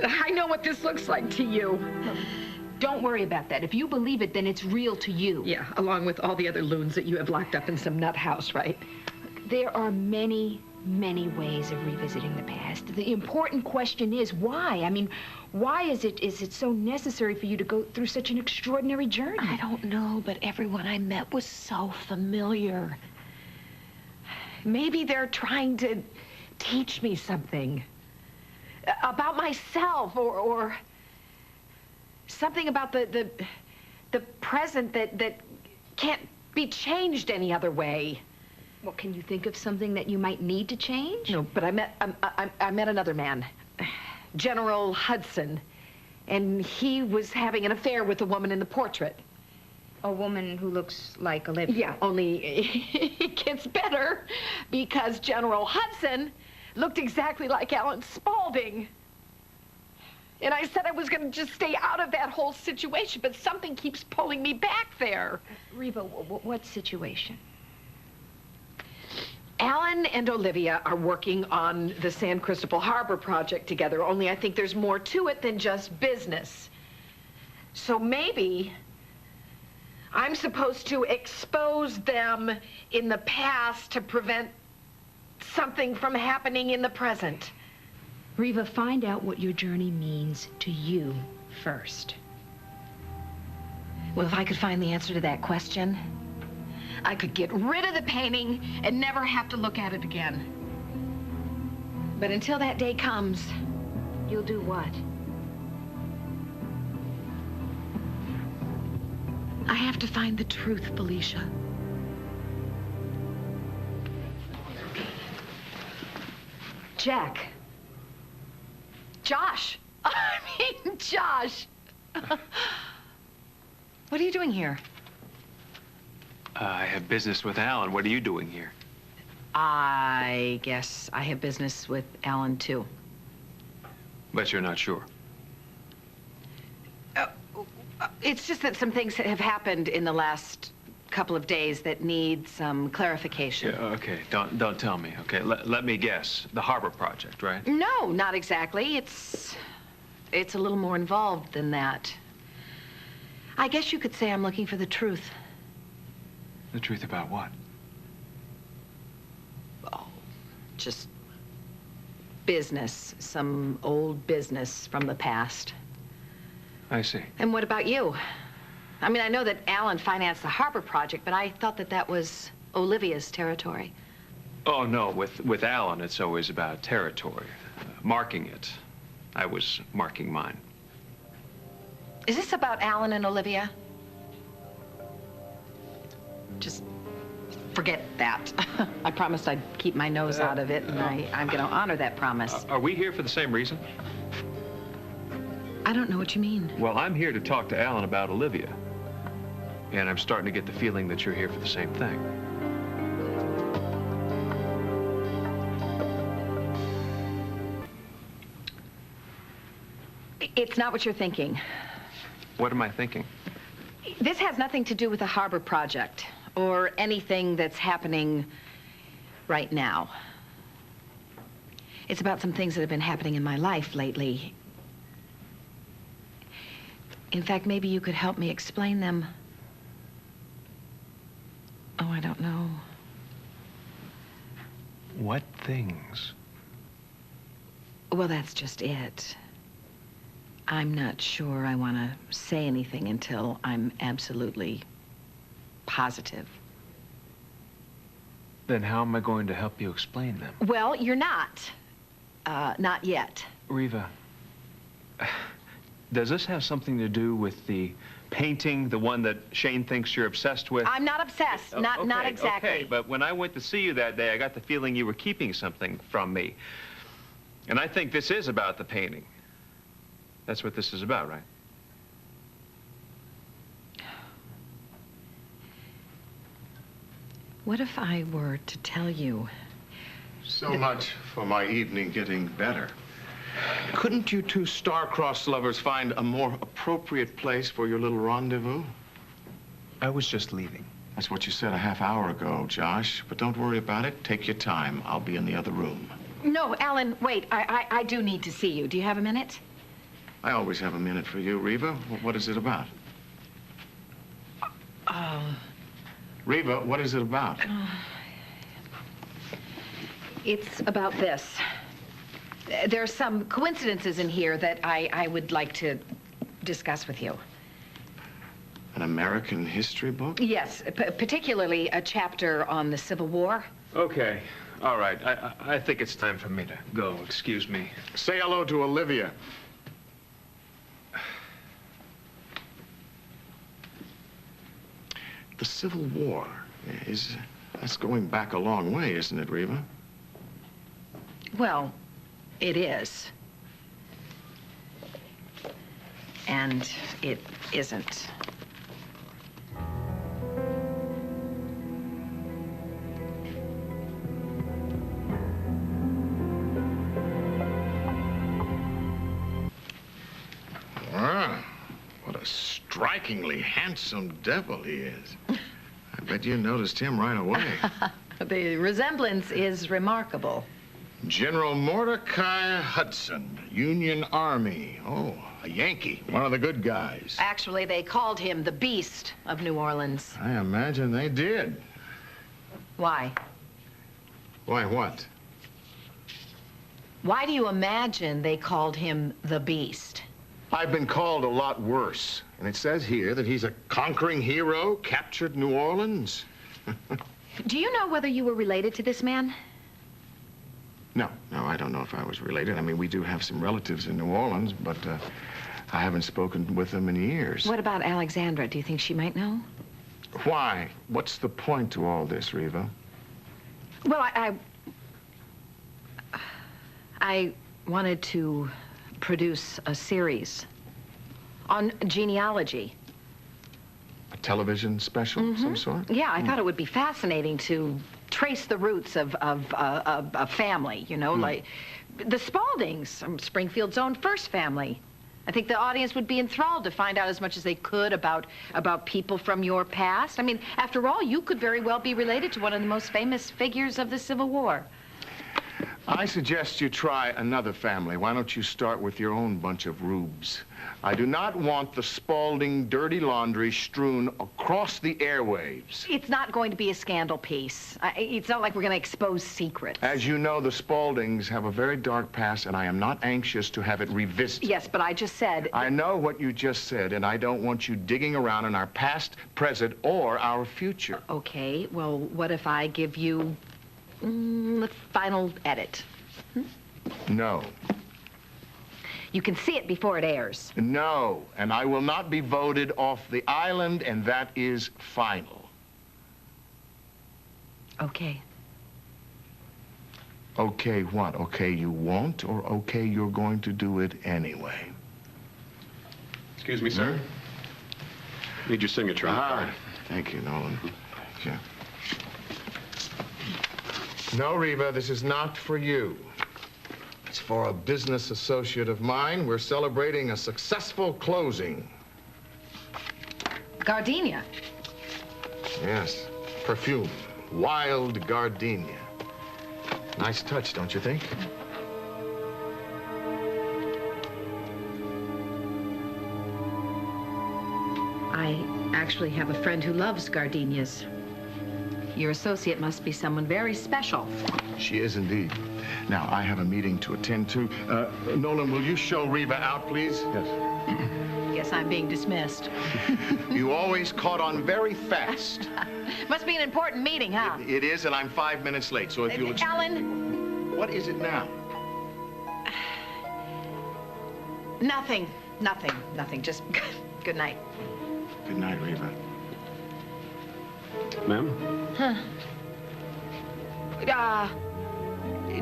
I know what this looks like to you. Don't worry about that. If you believe it, then it's real to you. Yeah, along with all the other loons that you have locked up in some nut house, right? There are many ways of revisiting the past. The important question is why? I mean, why is it so necessary for you to go through such an extraordinary journey? I don't know, but everyone I met was so familiar. Maybe they're trying to teach me something about myself or something about the present that can't be changed any other way. Well, can you think of something that you might need to change? No, but I met another man, General Hudson, and he was having an affair with a woman in the portrait. A woman who looks like Olivia. Yeah, only it gets better because General Hudson looked exactly like Alan Spaulding. And I said I was going to just stay out of that whole situation, but something keeps pulling me back there. Reva, what situation? Alan and Olivia are working on the San Cristobal Harbor project together, only I think there's more to it than just business. So maybe I'm supposed to expose them in the past to prevent something from happening in the present. Reva, find out what your journey means to you first. Well, if I could find the answer to that question, I could get rid of the painting and never have to look at it again. But until that day comes, You'll do what? I have to find the truth, Felicia. Jack. Josh. Josh. What are you doing here? I have business with Alan. What are you doing here? I guess I have business with Alan, too. But you're not sure. It's just that some things have happened in the last couple of days that need some clarification. Yeah, okay, don't tell me. Okay, let me guess. The harbor project, right? No, not exactly. It's a little more involved than that. I guess you could say I'm looking for the truth. The truth about what? Oh, just business, some old business from the past. I see. And what about you? I mean, I know that Alan financed the harbor project, but I thought that was Olivia's territory. Oh, no, with Alan, it's always about territory, marking it. I was marking mine. Is this about Alan and Olivia? Just forget that. I promised I'd keep my nose out of it, and I'm going to honor that promise. Are we here for the same reason? I don't know what you mean. Well, I'm here to talk to Alan about Olivia. And I'm starting to get the feeling that you're here for the same thing. It's not what you're thinking. What am I thinking? This has nothing to do with the harbor project or anything that's happening right now. It's about some things that have been happening in my life lately. In fact, maybe you could help me explain them. Oh, I don't know. What things? Well, that's just it. I'm not sure I want to say anything until I'm absolutely positive. Then how am I going to help you explain them? Well, you're not. Not yet. Reva, does this have something to do with the painting, the one that Shane thinks you're obsessed with? I'm not obsessed. Not exactly. Okay, but when I went to see you that day, I got the feeling you were keeping something from me. And I think this is about the painting. That's what this is about, right? What if I were to tell you? So much for my evening getting better. Couldn't you two star-crossed lovers find a more appropriate place for your little rendezvous? I was just leaving. That's what you said a half hour ago, Josh. But don't worry about it. Take your time. I'll be in the other room. No, Alan, wait. I do need to see you. Do you have a minute? I always have a minute for you, Reva. What is it about? Reva, what is it about? It's about this. There are some coincidences in here that I would like to discuss with you. An American history book? Yes, particularly a chapter on the Civil War. Okay. All right. I think it's time for me to go. Excuse me. Say hello to Olivia. The Civil War that's going back a long way, isn't it, Reva? Well, it is. And it isn't. Ah, what a strikingly handsome devil he is. I bet you noticed him right away. The resemblance is remarkable. General Mordecai Hudson, Union Army. Oh, a Yankee, one of the good guys. Actually, they called him the Beast of New Orleans. I imagine they did. Why? Why, what? Why do you imagine they called him the Beast? I've been called a lot worse. And it says here that he's a conquering hero, captured New Orleans. Do you know whether you were related to this man? No, I don't know if I was related. I mean, we do have some relatives in New Orleans, but I haven't spoken with them in years. What about Alexandra? Do you think she might know? Why? What's the point to all this, Reva? Well, I wanted to produce a series on genealogy. A television special of some sort? Yeah, I thought it would be fascinating to trace the roots of a family, you know, like the Spauldings, Springfield's own first family. I think the audience would be enthralled to find out as much as they could about people from your past. I mean, after all, you could very well be related to one of the most famous figures of the Civil War. I suggest you try another family. Why don't you start with your own bunch of rubes? I do not want the Spaulding dirty laundry strewn across the airwaves. It's not going to be a scandal piece. It's not like we're going to expose secrets. As you know, the Spauldings have a very dark past, and I am not anxious to have it revisited. Yes, but I just said... I know what you just said, and I don't want you digging around in our past, present, or our future. Okay, well, what if I give you the final edit? No. You can see it before it airs. No, and I will not be voted off the island, and that is final. Okay. Okay what? Okay you won't, or okay you're going to do it anyway? Excuse me, sir. Need your signature on the card. Thank you, Nolan. Thank you. No, Reva, this is not for you. It's for a business associate of mine. We're celebrating a successful closing. Gardenia. Yes, perfume. Wild-Gardenia. Nice touch, don't you think? I actually have a friend who loves gardenias. Your associate must be someone very special. She is indeed. Now, I have a meeting to attend to. Nolan, will you show Reva out, please? Yes. Guess I'm being dismissed. You always caught on very fast. Must be an important meeting, huh? It is, and I'm 5 minutes late, so if you'll... Ellen? What is it now? Nothing. Just good night. Good night, Reva. Ma'am?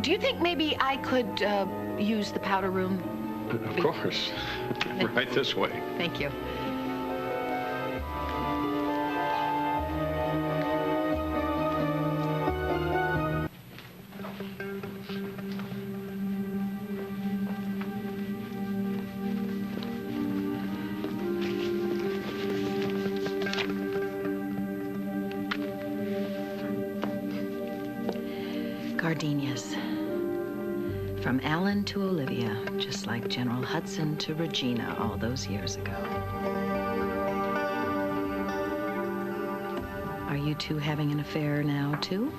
Do you think maybe I could use the powder room? Of course. Right this way. Thank you. Gardenias. From Alan to Olivia, just like General Hudson to Regina all those years ago. Are you two having an affair now, too?